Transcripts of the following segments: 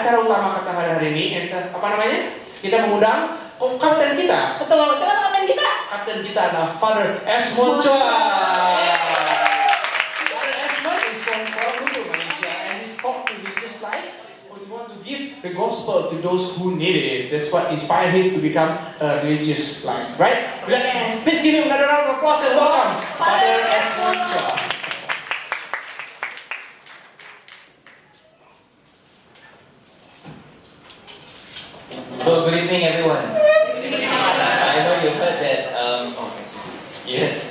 Acara utama kita hari ini, apa namanya? Kita mengundang kapten kita. Betul, siapa kapten kita? Kapten kita adalah Father Esmond Chua. Father Esmond is from Kuala Lumpur, Malaysia, and he's called to religious life. He want to give the gospel to those who need it. That's what inspired him to become a religious life, right? Yes. Please give him another round of applause and welcome Father Esmond Chua. So good evening, everyone. I know you heard that. You heard?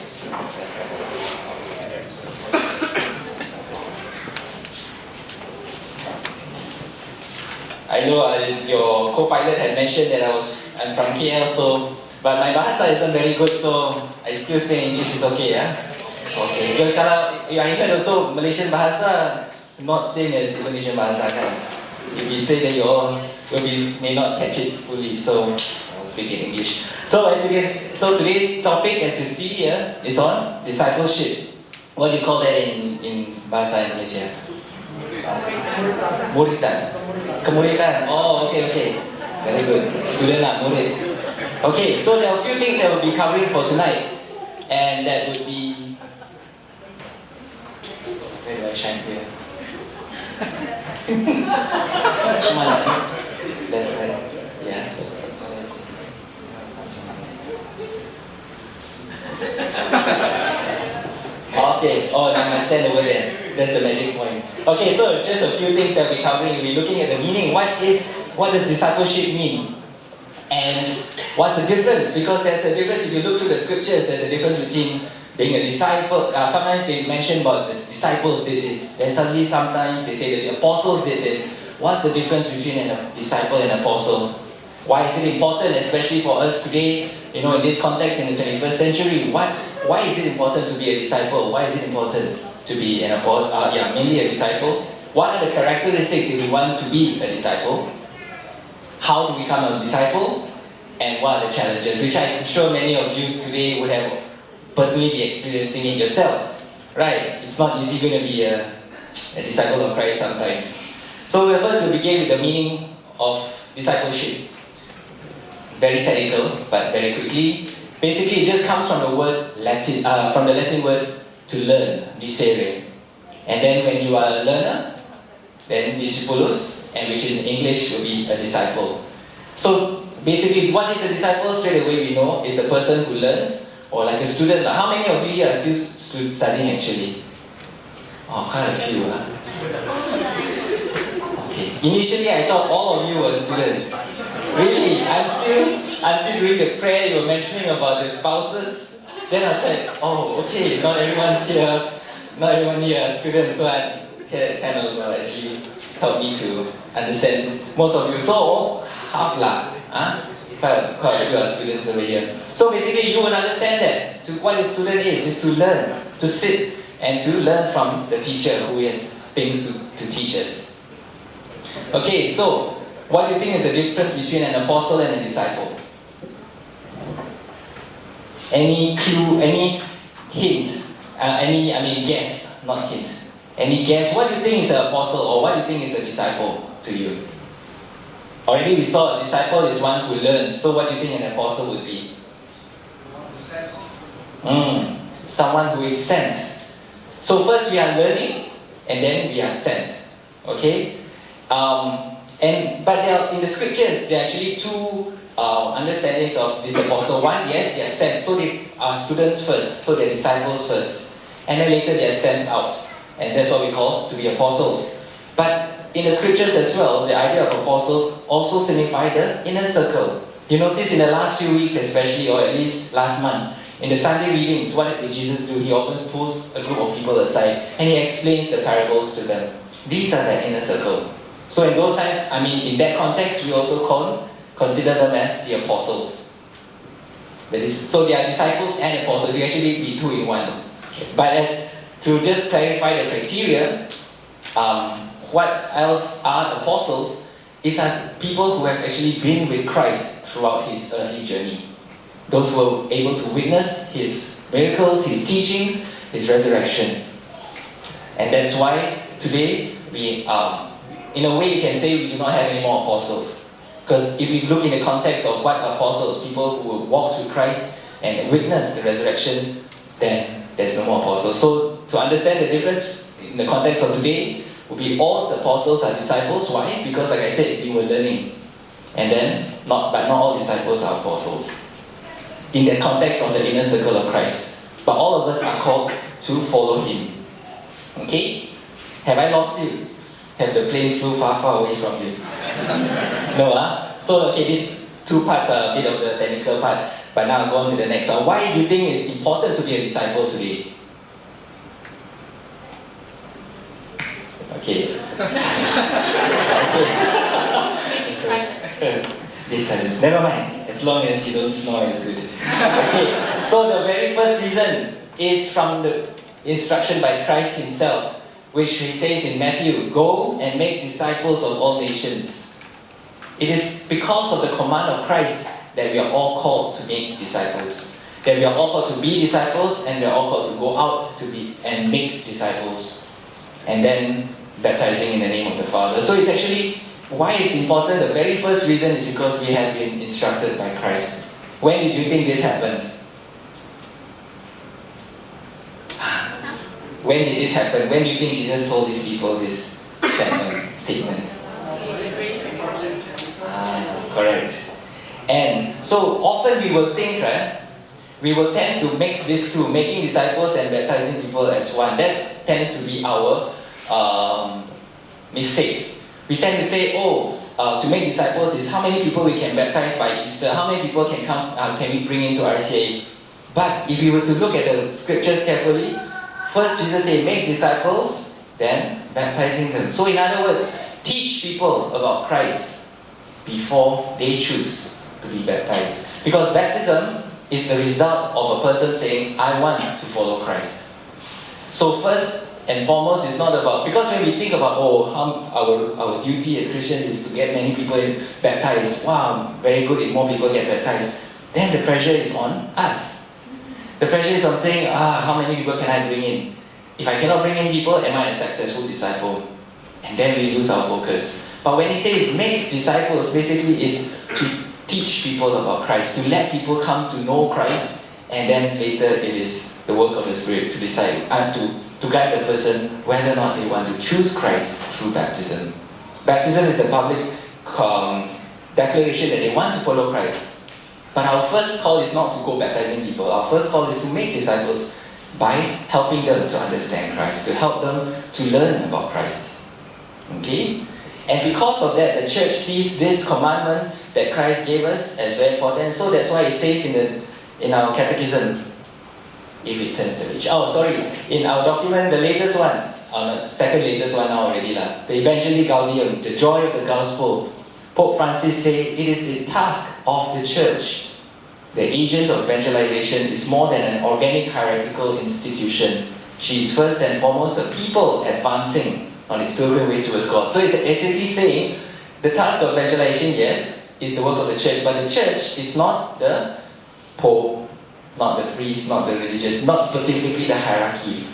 I know your co-pilot had mentioned that I'm from KL, but my bahasa isn't very good, so I still say English is okay, yeah. Okay. Because kalau I heard also Malaysian bahasa not same as Indonesian bahasa, kan? If we say that you all may not catch it fully, so I'll speak in English. So today's topic, as you see here, is on discipleship. What do you call that in bahasa Indonesia? Muridan. Kemuridan. Oh, okay. Very good. Student lah, murid. Okay, so there are a few things that we'll be covering for tonight, and that would be. Where do I shine here? Come on, that's right. Yeah. Okay. Oh, I must stand over there. That's the magic point. Okay, so just a few things that we're covering. We'll be looking at the meaning. What does discipleship mean? And what's the difference? Because there's a difference. If you look through the scriptures, there's a difference between being a disciple. Sometimes they mention about the disciples did this. Then suddenly sometimes they say that the apostles did this. What's the difference between a disciple and an apostle? Why is it important, especially for us today, in this context in the 21st century? Why is it important to be a disciple? Why is it important to be an apostle? Mainly a disciple. What are the characteristics if we want to be a disciple? How to become a disciple? And what are the challenges? Which I'm sure many of you today would have personally be experiencing it yourself. Right? It's not easy going to be a disciple of Christ sometimes. So first we'll begin with the meaning of discipleship. Very technical, but very quickly. Basically, it just comes from the Latin word to learn, discere. And then when you are a learner, then discipulus, and which in English will be a disciple. So basically, what is a disciple? Straight away we know is a person who learns, or like a student. How many of you here are still studying actually? Oh, quite a few. Okay. Initially, I thought all of you were students. Really, until during the prayer you were mentioning about the spouses, then I said, oh, okay, not everyone here are students, so I kind of actually helped me to understand most of you. So half lah, quite a few are students over here. So basically, you would understand that what a student is to learn, to sit and to learn from the teacher who has things to teach us. Okay, so what do you think is the difference between an apostle and a disciple? Any clue, any hint, guess, not hint. Any guess? What do you think is an apostle or what do you think is a disciple to you? Already we saw a disciple is one who learns. So what do you think an apostle would be? Someone who is sent. So first we are learning and then we are sent. Okay? But in the scriptures, there are actually two understandings of this apostle. One, yes, they are sent, so they are students first, so they're disciples first. And then later they are sent out. And that's what we call to be apostles. But in the scriptures as well, the idea of apostles also signify the inner circle. You notice in the last few weeks especially, or at least last month, in the Sunday readings, what did Jesus do? He often pulls a group of people aside and he explains the parables to them. These are the inner circle. So in those times, in that context, we also consider them as the apostles. So they are disciples and apostles. You actually be two in one. But to just clarify the criteria, what else are apostles? These are people who have actually been with Christ throughout his earthly journey. Those who were able to witness his miracles, his teachings, his resurrection. And that's why today we in a way you can say we do not have any more apostles. Because if we look in the context of what apostles, people who walked with Christ and witnessed the resurrection, then there's no more apostles. So to understand the difference in the context of today, would be all the apostles are disciples. Why? Because like I said, we were learning. And then, but not all disciples are apostles. In the context of the inner circle of Christ. But all of us are called to follow Him. Okay? Have I lost you? Have the plane flew far, far away from you? No, huh? So, okay, these two parts are a bit of the technical part. But now I'll go on to the next one. Why do you think it's important to be a disciple today? Okay. Okay. Dead silence. Never mind. As long as you don't snore, it's good. Okay. So the very first reason is from the instruction by Christ Himself, which He says in Matthew, "Go and make disciples of all nations." It is because of the command of Christ that we are all called to make disciples. That we are all called to be disciples, and we are all called to go out to be and make disciples. And then baptizing in the name of the Father. So it's actually why it's important. The very first reason is because we have been instructed by Christ. When did you think this happened? When did this happen? When do you think Jesus told these people this statement? Correct. And so often we will think, right? We will tend to mix these two, making disciples and baptizing people as one. That tends to be our mistake. We tend to say, to make disciples is how many people we can baptize by Easter, how many people can we bring into RCA. But if we were to look at the scriptures carefully, first Jesus said, make disciples, then baptizing them. So in other words, teach people about Christ before they choose to be baptized. Because baptism is the result of a person saying, I want to follow Christ. So first and foremost, it's not about, because when we think about, our duty as Christians is to get many people baptized. Wow, very good if more people get baptized. Then the pressure is on us. The pressure is on saying, how many people can I bring in? If I cannot bring in people, am I a successful disciple? And then we lose our focus. But when he says make disciples, basically is to teach people about Christ, to let people come to know Christ, and then later it is the work of the Spirit to decide and to guide the person whether or not they want to choose Christ through baptism. Baptism is the public declaration that they want to follow Christ. But our first call is not to go baptizing people. Our first call is to make disciples by helping them to understand Christ, to help them to learn about Christ. Okay? And because of that, the church sees this commandment that Christ gave us as very important. So that's why it says in our catechism, if it turns the page. In our document, the latest one, second latest one now already, the Evangelii Gaudium, the joy of the gospel. Pope Francis said, it is the task of the church. The agent of evangelization is more than an organic hierarchical institution. She is first and foremost a people advancing on its pilgrim way towards God. So it's basically saying, the task of evangelization, yes, is the work of the church, but the church is not the Pope, not the priest, not the religious, not specifically the hierarchy.